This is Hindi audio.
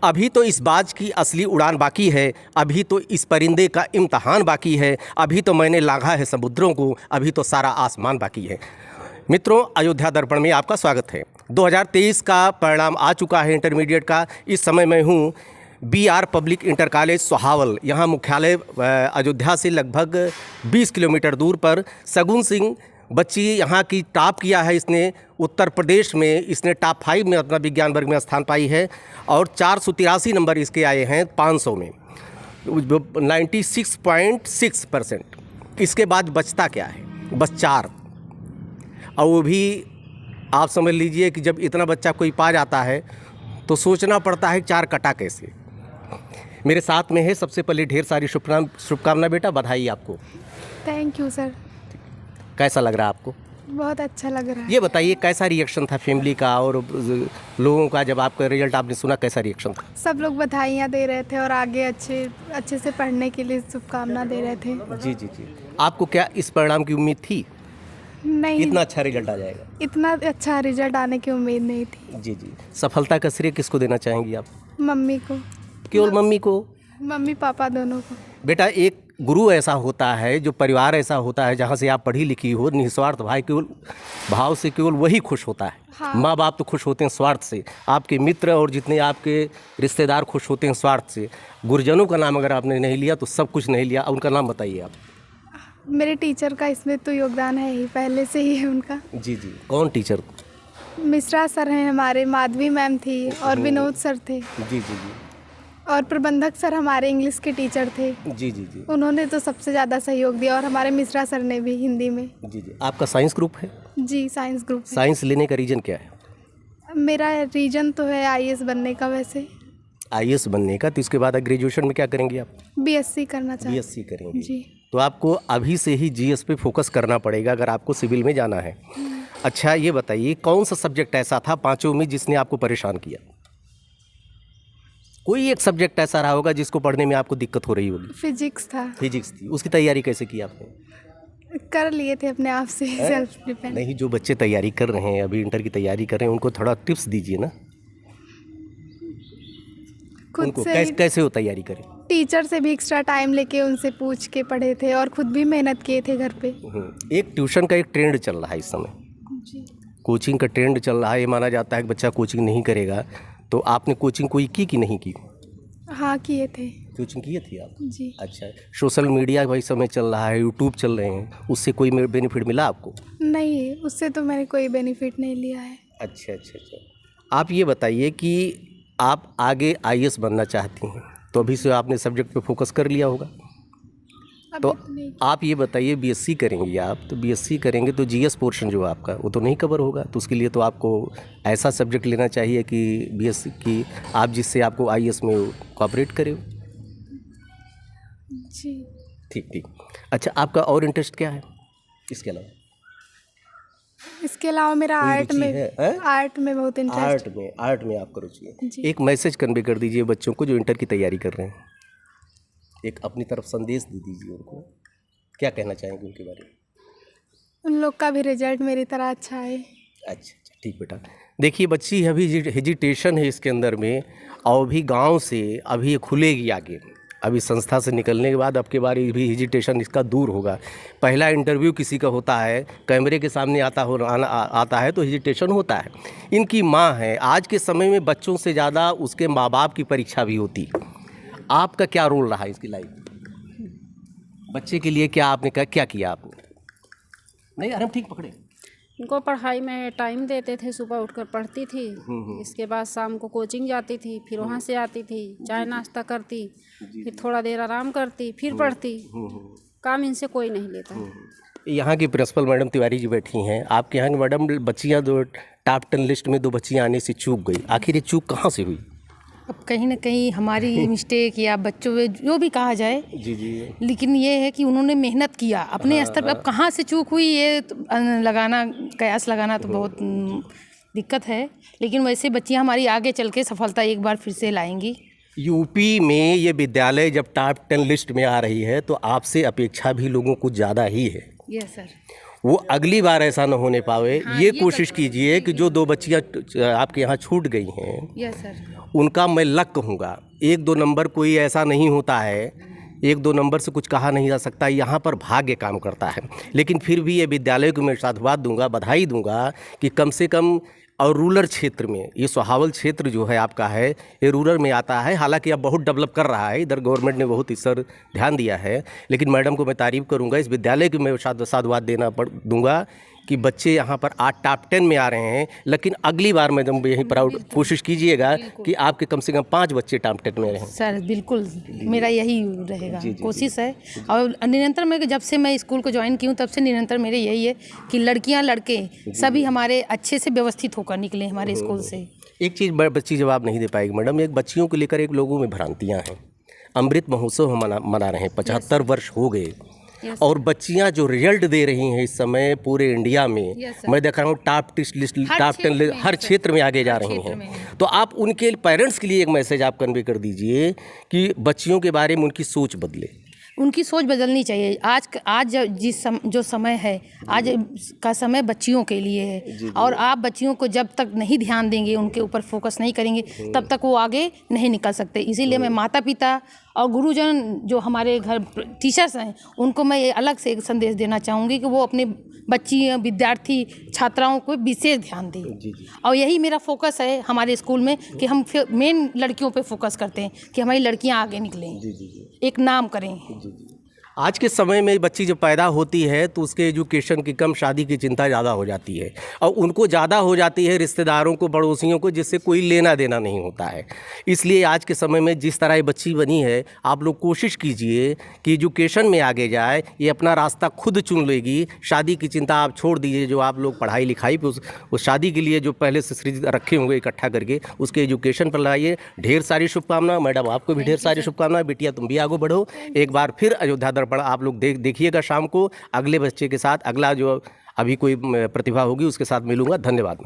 अभी तो इस बाज की असली उड़ान बाकी है, अभी तो इस परिंदे का इम्तहान बाकी है, अभी तो मैंने लांघा है समुद्रों को, अभी तो सारा आसमान बाकी है। मित्रों, अयोध्या दर्पण में आपका स्वागत है। 2023 का परिणाम आ चुका है इंटरमीडिएट का। इस समय मैं हूँ BR public inter college Sohawal. यहाँ मुख्यालय अयोध्या से लगभग 20 किलोमीटर दूर पर। सगुन सिंह बच्ची यहाँ की टॉप किया है इसने, उत्तर प्रदेश में इसने टॉप 5 में अपना विज्ञान वर्ग में स्थान पाई है और 483 नंबर इसके आए हैं 500 में, 96.6%। इसके बाद बचता क्या है? बस 4, और वो भी आप समझ लीजिए कि जब इतना बच्चा कोई पा जाता है तो सोचना पड़ता है 4 कटा कैसे। मेरे साथ में है, सबसे पहले ढेर सारी शुभकामना बेटा, बधाई आपको। Thank you sir. कैसा लग रहा है आपको? बहुत अच्छा लग रहा है। ये बताइए कैसा रिएक्शन था फैमिली का और लोगों का जब आपका रिजल्ट आपने सुना, कैसा रिएक्शन था? सब लोग बधाइयाँ दे रहे थे और आगे अच्छे से पढ़ने के लिए शुभकामना दे रहे थे। जी जी जी। आपको क्या इस परिणाम की उम्मीद थी? नहीं, इतना अच्छा रिजल्ट आ जाएगा? इतना अच्छा रिजल्ट आने की उम्मीद नहीं थी। जी जी। सफलता का श्रेय किसको देना चाहेंगी आप? मम्मी को। केवल मम्मी को? मम्मी पापा दोनों को। बेटा, एक गुरु ऐसा होता है, जो परिवार ऐसा होता है जहाँ से आप पढ़ी लिखी हो, निस्वार्थ भाव से केवल वही खुश होता है। हाँ। माँ बाप तो खुश होते हैं स्वार्थ से, आपके मित्र और जितने आपके रिश्तेदार खुश होते हैं स्वार्थ से। गुरुजनों का नाम अगर आपने नहीं लिया तो सब कुछ नहीं लिया। उनका नाम बताइए आप। मेरे टीचर का इसमें तो योगदान है ही, पहले से ही है उनका। जी जी। कौन टीचर? मिश्रा सर हैं हमारे, माधवी मैम थी और विनोद सर थे। जी जी जी। और प्रबंधक सर हमारे इंग्लिश के टीचर थे। जी जी जी। उन्होंने तो सबसे ज़्यादा सहयोग दिया, और हमारे मिश्रा सर ने भी हिंदी में। जी जी। आपका साइंस ग्रुप है? जी, साइंस ग्रुप है। साइंस लेने का रीज़न क्या है? मेरा रीजन तो है IAS बनने का। वैसे IAS बनने का, तो इसके बाद ग्रेजुएशन में क्या करेंगी आप? BSc करना चाहती। BSc करेंगी जी। तो आपको अभी से ही GS पे फोकस करना पड़ेगा अगर आपको सिविल में जाना है। अच्छा, ये बताइए कौन सा सब्जेक्ट ऐसा था पांचों में जिसने आपको परेशान किया? कोई एक सब्जेक्ट ऐसा रहा होगा जिसको पढ़ने में आपको दिक्कत हो रही होगी। फिजिक्स था। फिजिक्स थी। उसकी तैयारी कैसे की आपने? कर लिए थे अपने आप से, सेल्फ डिपेंड। नहीं, जो बच्चे तैयारी कर रहे हैं, अभी इंटर की तैयारी कर रहे हैं, उनको थोड़ा टिप्स दीजिए ना। खुद उनको से कैसे वो तैयारी करें? टीचर से भी एक्स्ट्रा टाइम लेके उनसे पूछ के पढ़े थे और खुद भी मेहनत किए थे घर पे। एक ट्यूशन का एक ट्रेंड चल रहा है इस समय। जी। कोचिंग का ट्रेंड चल रहा है। ये माना जाता है कि बच्चा कोचिंग नहीं करेगा, तो आपने कोचिंग कोई की कि नहीं की? हाँ, किए थे। कोचिंग किए थे आप? जी। अच्छा, सोशल मीडिया भाई समय चल रहा है, यूट्यूब चल रहे हैं, उससे कोई बेनिफिट मिला आपको? नहीं, उससे तो मैंने कोई बेनिफिट नहीं लिया है। अच्छा अच्छा अच्छा। आप ये बताइए कि आप आगे IAS बनना चाहती हैं, तो अभी से आपने सब्जेक्ट पे फोकस कर लिया होगा। तो आप ये बताइए, BSc करेंगी आप, तो BSc करेंगे तो GS पोर्शन जो आपका वो तो नहीं कवर होगा, तो उसके लिए तो आपको ऐसा सब्जेक्ट लेना चाहिए कि BSc की आप जिससे आपको IAS में कोऑपरेट करे। जी। ठीक ठीक। अच्छा, आपका और इंटरेस्ट क्या है इसके अलावा? इसके अलावा मेरा आर्ट में बहुत इंटरेस्ट। आर्ट में आपका रुचि है। जी। एक मैसेज कन्वे कर दीजिए बच्चों को जो इंटर की तैयारी कर रहे हैं, एक अपनी तरफ संदेश दे दीजिए उनको। क्या कहना चाहेंगे उनके बारे में? उन लोग का भी रिजल्ट मेरी तरह अच्छा है। अच्छा, ठीक बेटा। देखिए, बच्ची अभी हेजिटेशन है इसके अंदर में, और भी गांव से अभी ये खुलेगी आगे। अभी संस्था से निकलने के बाद अब के बारे भी हेजिटेशन इसका दूर होगा। पहला इंटरव्यू किसी का होता है, कैमरे के सामने आता है तो हेजिटेशन होता है। इनकी माँ है, आज के समय में बच्चों से ज़्यादा उसके माँ बाप की परीक्षा भी होती है। आपका क्या रोल रहा इसकी लाइफ में? बच्चे के लिए क्या आपने क्या किया आपने? नहीं, हम ठीक पकड़े। इनको पढ़ाई में टाइम देते थे, सुबह उठकर पढ़ती थी, इसके बाद शाम को कोचिंग जाती थी, फिर वहाँ से आती थी, चाय नाश्ता करती, फिर थोड़ा देर आराम करती, फिर पढ़ती। काम इनसे कोई नहीं लेता। यहाँ की प्रिंसिपल मैडम तिवारी जी बैठी हैं। आपके यहाँ की मैडम, बच्चियाँ दो टॉप 10 लिस्ट में 2 बच्चियाँ आने से चूक गई, आखिर ये चूक कहाँ से हुई? अब कहीं ना कहीं हमारी मिस्टेक या बच्चों में जो भी कहा जाए। जी जी। लेकिन ये है कि उन्होंने मेहनत किया अपने स्तर पर। अब कहाँ से चूक हुई ये तो कयास लगाना तो बहुत दिक्कत है। लेकिन वैसे बच्चियाँ हमारी आगे चल के सफलता एक बार फिर से लाएंगी। यूपी में ये विद्यालय जब टॉप 10 लिस्ट में आ रही है तो आपसे अपेक्षा भी लोगों को ज़्यादा ही है। Yes sir. वो अगली बार ऐसा न होने पावे। ये कोशिश कीजिए कि जो 2 बच्चियाँ आपके यहाँ छूट गई हैं, यस सर, उनका मैं लक कहूँगा। 1-2 नंबर कोई ऐसा नहीं होता है, 1-2 नंबर से कुछ कहा नहीं जा सकता, यहाँ पर भाग्य काम करता है। लेकिन फिर भी ये विद्यालय को मैं साधुवाद दूंगा, बधाई दूंगा कि कम से कम और रूरल क्षेत्र में, ये सोहावल क्षेत्र जो है आपका है, ये रूरल में आता है। हालांकि अब बहुत डेवलप कर रहा है, इधर गवर्नमेंट ने बहुत इस पर ध्यान दिया है। लेकिन मैडम को मैं तारीफ़ करूंगा, इस विद्यालय को मैं साधुवाद देना दूंगा कि बच्चे यहाँ पर आज टॉप 10 में आ रहे हैं। लेकिन अगली बार मैडम यहीं प्राउड कोशिश कीजिएगा कि आपके कम से कम 5 बच्चे टॉप 10 में रहें। सर बिल्कुल मेरा यही रहेगा, कोशिश है। और निरंतर मैं जब से मैं स्कूल को ज्वाइन की हूँ तब से निरंतर मेरे यही है कि लड़कियाँ लड़के सभी हमारे अच्छे से व्यवस्थित होकर निकले हमारे स्कूल से। एक चीज़ बच्ची जवाब नहीं दे पाएगी मैडम, एक बच्चियों को लेकर एक लोगों में भ्रांतियाँ हैं। अमृत महोत्सव हम मना रहे हैं, 75 वर्ष हो गए, और बच्चियां जो रिजल्ट दे रही हैं इस समय पूरे इंडिया में, मैं देख रहा हूँ टॉप 10 हर क्षेत्र में आगे जा रही हैं। तो आप उनके पेरेंट्स के लिए एक मैसेज आप कन्वे कर दीजिए कि बच्चियों के बारे में उनकी सोच बदले। उनकी सोच बदलनी चाहिए। आज जो समय है, आज का समय बच्चियों के लिए है, और आप बच्चियों को जब तक नहीं ध्यान देंगे, उनके ऊपर फोकस नहीं करेंगे, तब तक वो आगे नहीं निकल सकते। इसीलिए मैं माता पिता और गुरुजन जो हमारे घर टीचर्स हैं, उनको मैं ये अलग से एक संदेश देना चाहूँगी कि वो अपने बच्ची विद्यार्थी छात्राओं को विशेष ध्यान दें। और यही मेरा फोकस है हमारे स्कूल में कि हम मेन लड़कियों पे फोकस करते हैं कि हमारी लड़कियां आगे निकलें, एक नाम करें। आज के समय में बच्ची जब पैदा होती है तो उसके एजुकेशन की कम, शादी की चिंता ज़्यादा हो जाती है, और उनको ज़्यादा हो जाती है रिश्तेदारों को, पड़ोसियों को, जिससे कोई लेना देना नहीं होता है। इसलिए आज के समय में जिस तरह ये बच्ची बनी है, आप लोग कोशिश कीजिए कि एजुकेशन में आगे जाए, ये अपना रास्ता खुद चुन लेगी। शादी की चिंता आप छोड़ दीजिए, जो आप लोग पढ़ाई लिखाई पे उस शादी के लिए जो पहले से सृजित रखे होंगे इकट्ठा करके, उसके एजुकेशन पर लगाइए। ढेर सारी शुभकामनाएं मैडम, आपको भी ढेर सारी शुभकामनाएं। बिटिया तुम भी आगे बढ़ो। एक बार फिर अयोध्या दर्पण आप लोग देखिएगा शाम को अगले बच्चे के साथ, अगला जो अभी कोई प्रतिभा होगी उसके साथ मिलूंगा। धन्यवाद।